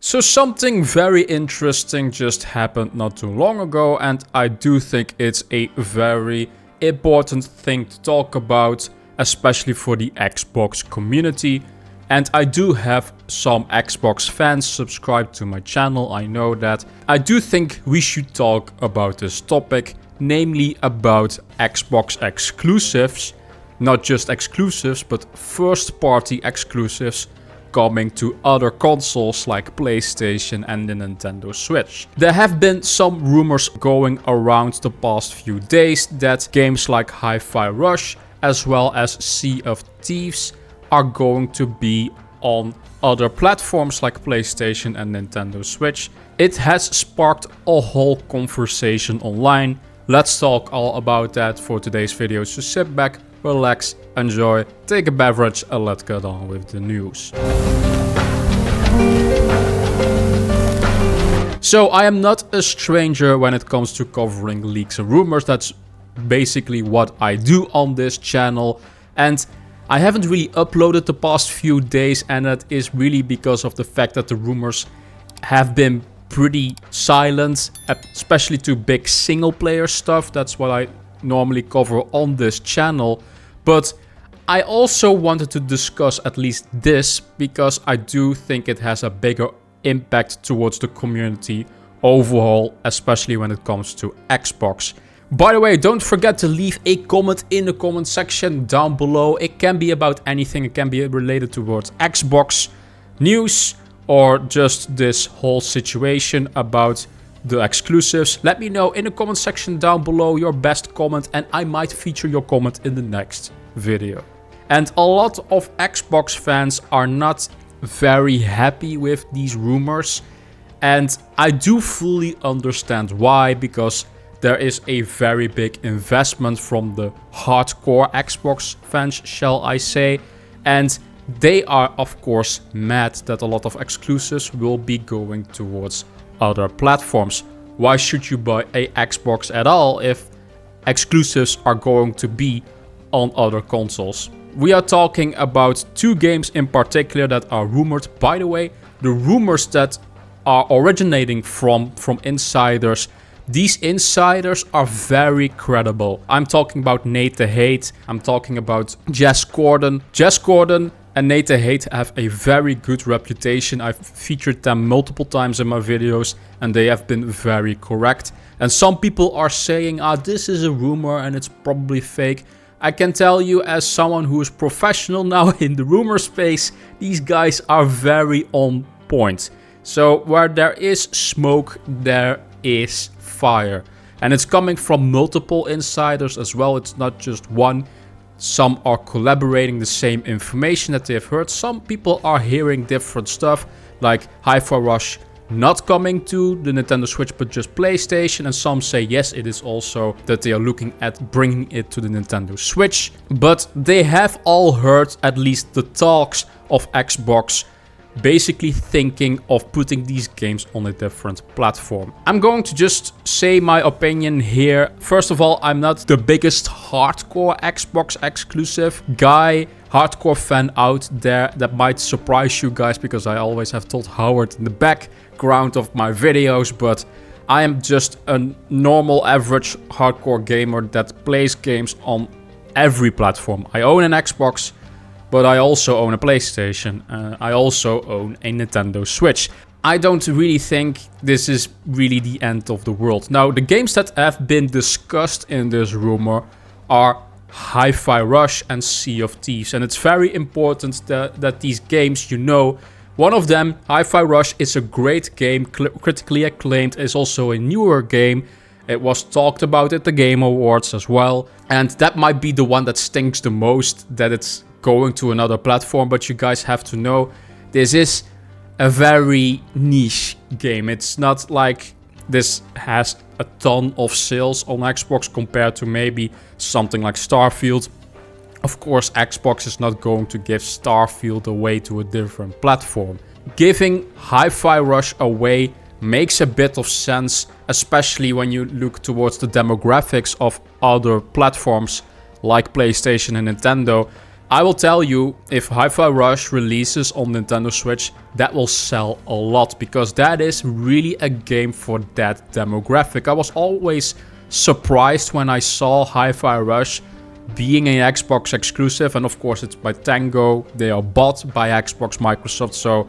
So something very interesting just happened not too long ago, and I do think it's a very important thing to talk about, especially for the Xbox community. And I do have some Xbox fans subscribed to my channel, I know that. I do think we should talk about this topic, namely about Xbox exclusives. Not just exclusives, but first-party exclusives coming to other consoles like PlayStation and the Nintendo Switch. There have been some rumors going around the past few days that games like Hi-Fi Rush as well as Sea of Thieves are going to be on other platforms like PlayStation and Nintendo Switch. It has sparked a whole conversation online. Let's talk all about that for today's video, so sit back, relax, enjoy, take a beverage, and let's get on with the news. So I am not a stranger when it comes to covering leaks and rumors. That's basically what I do on this channel, and I haven't really uploaded the past few days, and that is really because of the fact that the rumors have been pretty silent, especially to big single player stuff. That's what I normally cover on this channel. But I also wanted to discuss at least this because I do think it has a bigger impact towards the community overall, especially when it comes to Xbox. By the way, don't forget to leave a comment in the comment section down below. It can be about anything. It can be related towards Xbox news or just this whole situation about the exclusives. Let me know in the comment section down below your best comment, and I might feature your comment in the next video. And a lot of Xbox fans are not very happy with these rumors, and I do fully understand why, because there is a very big investment from the hardcore Xbox fans, shall I say, and they are of course mad that a lot of exclusives will be going towards other platforms. Why should you buy a Xbox at all if exclusives are going to be on other consoles? We are talking about two games in particular that are rumored. By the way, the rumors that are originating from insiders, these insiders are very credible. I'm talking about Nate the Hate, I'm talking about Jess Gordon. Jess Gordon and Nate the Hate have a very good reputation. I've featured them multiple times in my videos and they have been very correct. And some people are saying, this is a rumor and it's probably fake. I can tell you, as someone who is professional now in the rumor space, these guys are very on point. So where there is smoke, there is fire. And it's coming from multiple insiders as well. It's not just one. Some are collaborating the same information that they've heard. Some people are hearing different stuff, like Hi-Fi Rush not coming to the Nintendo Switch but just PlayStation, and some say yes, it is also that they are looking at bringing it to the Nintendo Switch. But they have all heard at least the talks of Xbox basically thinking of putting these games on a different platform. I'm going to just say my opinion here. First of all, I'm not the biggest hardcore Xbox exclusive guy, hardcore fan out there. That might surprise you guys because I always have told Howard in the background of my videos, but I am just a normal average hardcore gamer that plays games on every platform. I own an Xbox, but I also own a PlayStation. I also own a Nintendo Switch. I don't really think this is really the end of the world. Now, the games that have been discussed in this rumor are Hi-Fi Rush and Sea of Thieves. And it's very important that these games, you know, one of them, Hi-Fi Rush, is a great game, critically acclaimed. It's also a newer game. It was talked about at the Game Awards as well. And that might be the one that stinks the most, that it's going to another platform. But you guys have to know, this is a very niche game. It's not like this has a ton of sales on Xbox compared to maybe something like Starfield. Of course, Xbox is not going to give Starfield away to a different platform. Giving Hi-Fi Rush away makes a bit of sense, especially when you look towards the demographics of other platforms like PlayStation and Nintendo. I will tell you, if Hi-Fi Rush releases on Nintendo Switch, that will sell a lot, because that is really a game for that demographic. I was always surprised when I saw Hi-Fi Rush being an Xbox exclusive, and of course it's by Tango. They are bought by Xbox Microsoft, so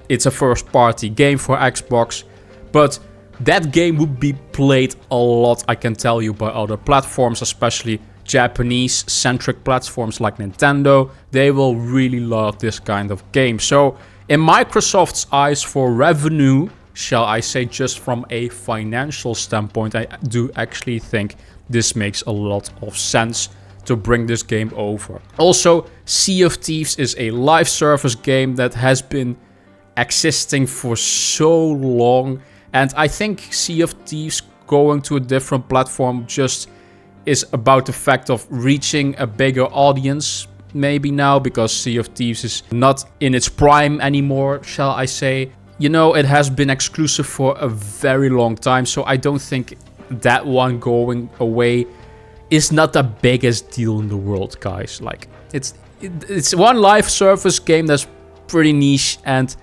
it's a first-party game for Xbox. But that game would be played a lot, I can tell you, by other platforms, especially Japanese-centric platforms like Nintendo. They will really love this kind of game. So in Microsoft's eyes, for revenue, shall I say, just from a financial standpoint, I do actually think this makes a lot of sense to bring this game over. Also, Sea of Thieves is a live service game that has been existing for so long, and I think Sea of Thieves going to a different platform just is about the fact of reaching a bigger audience maybe now, because Sea of Thieves is not in its prime anymore, shall I say. You know, it has been exclusive for a very long time, so I don't think that one going away is not the biggest deal in the world, guys. Like, it's one live service game that's pretty niche, and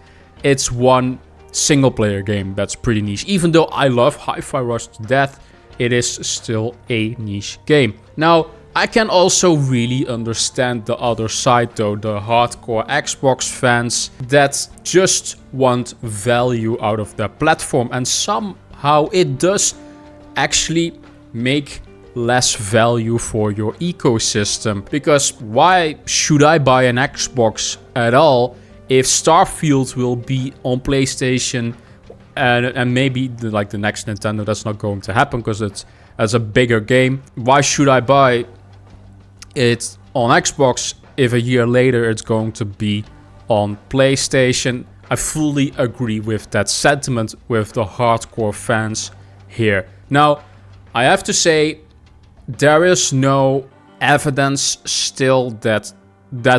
it's one single player game that's pretty niche. Even though I love Hi-Fi Rush to death, it is still a niche game. Now, I can also really understand the other side though, the hardcore Xbox fans that just want value out of their platform, and somehow it does actually make less value for your ecosystem. Because why should I buy an Xbox at all if Starfield will be on PlayStation and maybe the next Nintendo? That's not going to happen because it's as a bigger game. Why should I buy it on Xbox if a year later it's going to be on PlayStation? I fully agree with that sentiment with the hardcore fans here. Now, I have to say, there is no evidence still that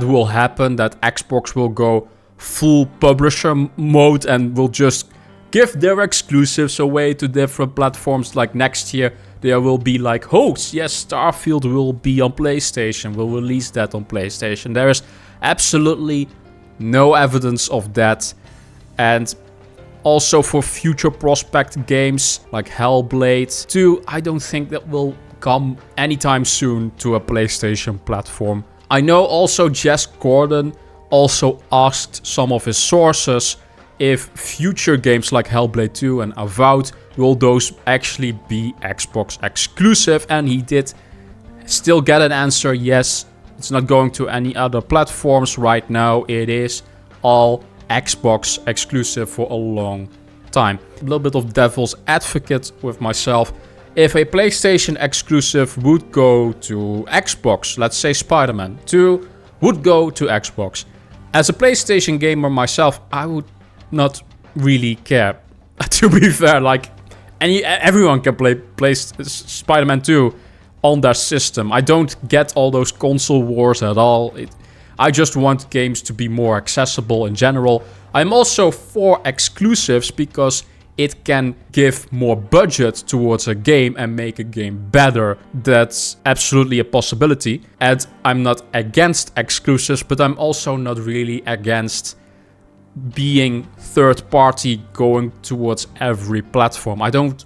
will happen, that Xbox will go full publisher mode and will just give their exclusives away to different platforms. Like next year, there will be like, oh, yes, Starfield will be on PlayStation. We'll release that on PlayStation. There is absolutely no evidence of that. And also for future prospect games like Hellblade 2, I don't think that will come anytime soon to a PlayStation platform. I know also Jess Gordon also asked some of his sources if future games like Hellblade 2 and Avowed, will those actually be Xbox exclusive? And he did still get an answer, yes, it's not going to any other platforms right now. It is all Xbox exclusive for a long time. A little bit of devil's advocate with myself. If a PlayStation exclusive would go to Xbox, let's say Spider-Man 2 would go to Xbox. As a PlayStation gamer myself, I would not really care. To be fair, like everyone can play Spider-Man 2 on their system. I don't get all those console wars at all. I just want games to be more accessible in general. I'm also for exclusives because it can give more budget towards a game and make a game better. That's absolutely a possibility. And I'm not against exclusives, but I'm also not really against being third party going towards every platform. I don't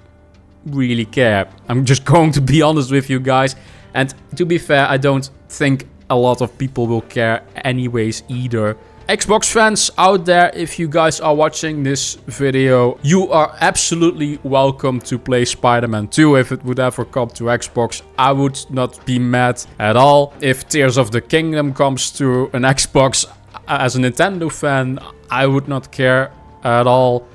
really care. I'm just going to be honest with you guys. And to be fair, I don't think a lot of people will care anyways either. Xbox fans out there, if you guys are watching this video, you are absolutely welcome to play Spider-Man 2 if it would ever come to Xbox. I would not be mad at all. If Tears of the Kingdom comes to an Xbox, as a Nintendo fan, I would not care at all.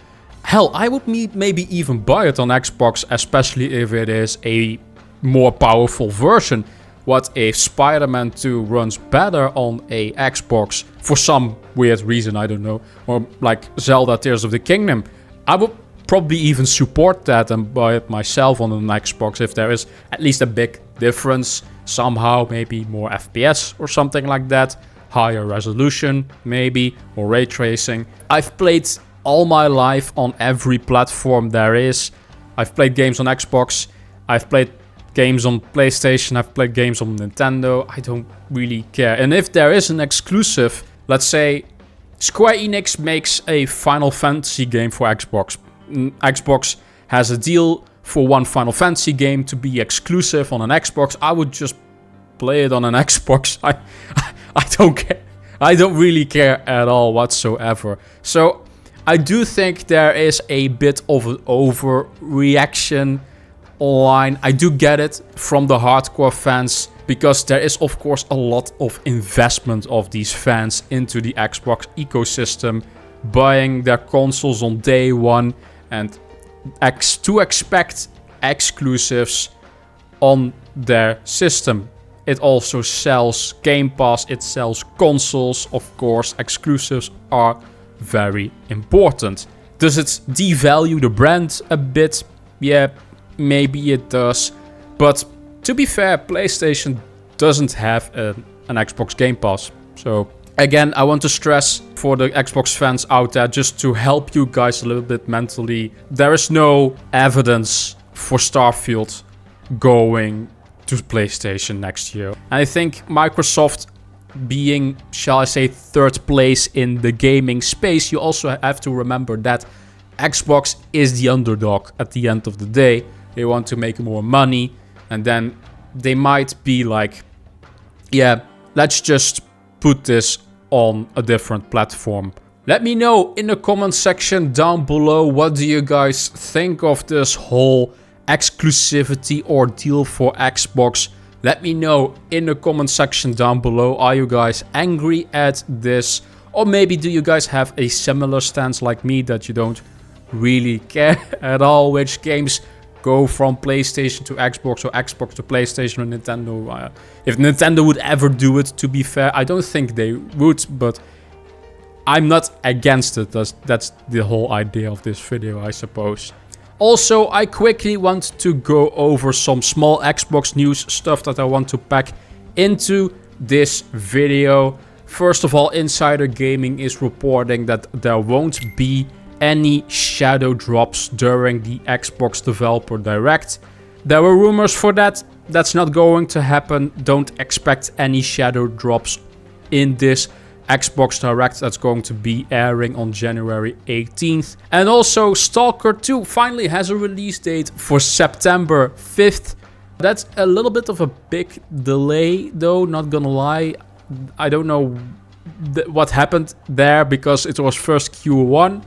Hell, I would maybe even buy it on Xbox, especially if it is a more powerful version. What if Spider-Man 2 runs better on a Xbox for some weird reason, I don't know. Or like Zelda Tears of the Kingdom. I would probably even support that and buy it myself on an Xbox if there is at least a big difference somehow. Maybe more FPS or something like that. Higher resolution maybe, or ray tracing. I've played all my life on every platform there is. I've played games on Xbox. I've played games on PlayStation, I've played games on Nintendo. I don't really care. And if there is an exclusive, let's say Square Enix makes a Final Fantasy game for Xbox. Xbox has a deal for one Final Fantasy game to be exclusive on an Xbox. I would just play it on an Xbox. I don't care. I don't really care at all whatsoever. So I do think there is a bit of an overreaction online. I do get it from the hardcore fans, because there is of course a lot of investment of these fans into the Xbox ecosystem, buying their consoles on day one, and to expect exclusives on their system. It also sells Game Pass, it sells consoles, of course. Exclusives are very important. Does it devalue the brand a bit? Yeah, maybe it does. But to be fair, PlayStation doesn't have an Xbox Game Pass. So again, I want to stress for the Xbox fans out there, just to help you guys a little bit mentally, there is no evidence for Starfield going to PlayStation next year. And I think Microsoft being, shall I say, third place in the gaming space, you also have to remember that Xbox is the underdog at the end of the day. They want to make more money, and then they might be like, yeah, let's just put this on a different platform. Let me know in the comment section down below, what do you guys think of this whole exclusivity ordeal for Xbox? Let me know in the comment section down below. Are you guys angry at this? Or maybe do you guys have a similar stance like me, that you don't really care at all which games go from PlayStation to Xbox or Xbox to PlayStation or Nintendo? If Nintendo would ever do it, to be fair, I don't think they would, but I'm not against it. That's the whole idea of this video, I suppose. Also, I quickly want to go over some small Xbox news stuff that I want to pack into this video. First of all, Insider Gaming is reporting that there won't be any shadow drops during the Xbox Developer Direct. There were rumors for that. That's not going to happen. Don't expect any shadow drops in this Xbox Direct that's going to be airing on January 18th. And also, Stalker 2 finally has a release date for September 5th. That's a little bit of a big delay though, not gonna lie. I don't know what happened there, because it was first Q1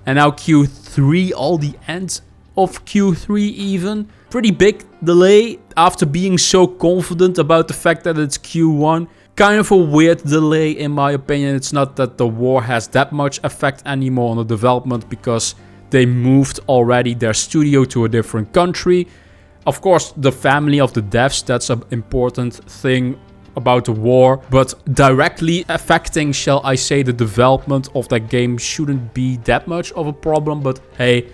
and now Q3, all the end of Q3 even. Pretty big delay after being so confident about the fact that it's Q1. Kind of a weird delay in my opinion. It's not that the war has that much effect anymore on the development, because they moved already their studio to a different country. Of course, the family of the devs, that's an important thing about the war, but directly affecting, shall I say, the development of that game shouldn't be that much of a problem. But hey,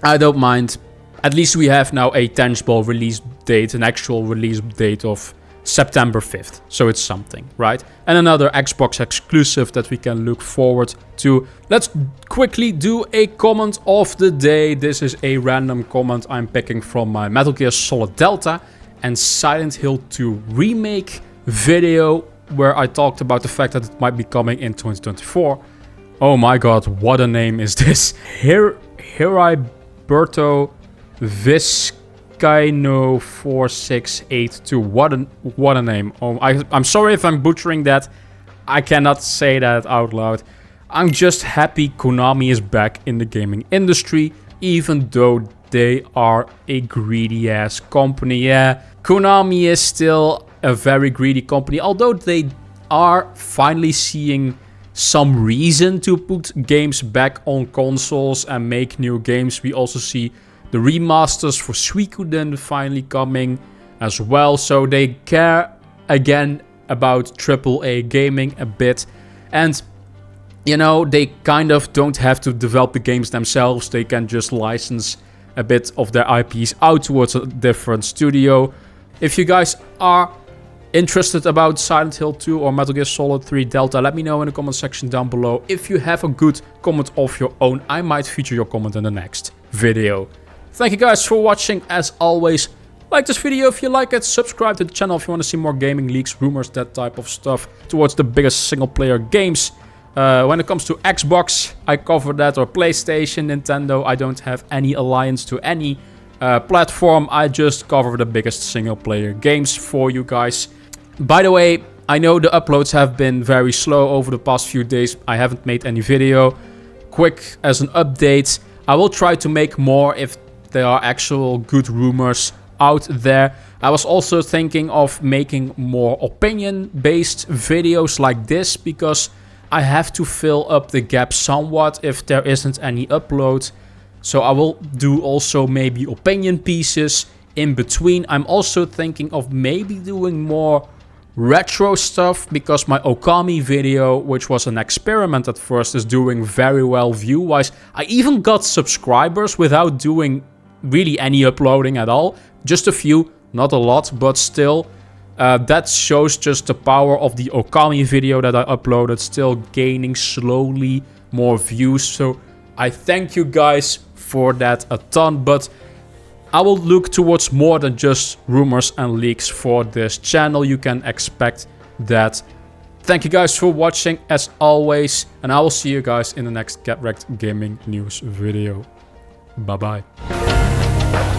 I don't mind. At least we have now a tangible release date, an actual release date of September 5th. So it's something, right? And another Xbox exclusive that we can look forward to. Let's quickly do a comment of the day. This is a random comment I'm picking from my Metal Gear Solid Delta and Silent Hill 2 remake video, where I talked about the fact that it might be coming in 2024. Oh my god, what a name is this? Heriberto Vizcaino 4682. What a name. Oh, I'm sorry if I'm butchering that. I cannot say that out loud. I'm just happy Konami is back in the gaming industry, even though they are a greedy ass company. Yeah, Konami is still a very greedy company, although they are finally seeing some reason to put games back on consoles and make new games. We also see the remasters for Suikoden finally coming as well, so they care again about AAA gaming a bit. And you know, they kind of don't have to develop the games themselves. They can just license a bit of their IPs out towards a different studio. If you guys are interested about Silent Hill 2 or Metal Gear Solid 3 Delta, let me know in the comment section down below. If you have a good comment of your own, I might feature your comment in the next video. Thank you guys for watching. As always, Like this video if you like it, subscribe to the channel if you want to see more gaming leaks, rumors, that type of stuff towards the biggest single player games. When it comes to Xbox, I cover that, or PlayStation, Nintendo, I don't have any alliance to any platform. I just cover the biggest single player games for you guys. By the way, I know the uploads have been very slow over the past few days. I haven't made any video. Quick as an update, I will try to make more if there are actual good rumors out there. I was also thinking of making more opinion-based videos like this, because I have to fill up the gap somewhat if there isn't any upload. So I will do also maybe opinion pieces in between. I'm also thinking of maybe doing more retro stuff, because my Okami video, which was an experiment at first, is doing very well view-wise. I even got subscribers without doing really any uploading at all. Just a few, not a lot, but still. That shows just the power of the Okami video that I uploaded, still gaining slowly more views. So I thank you guys for that a ton, but I will look towards more than just rumors and leaks for this channel. You can expect that. Thank you guys for watching as always, and I will see you guys in the next Get Rekt gaming news video. Bye bye.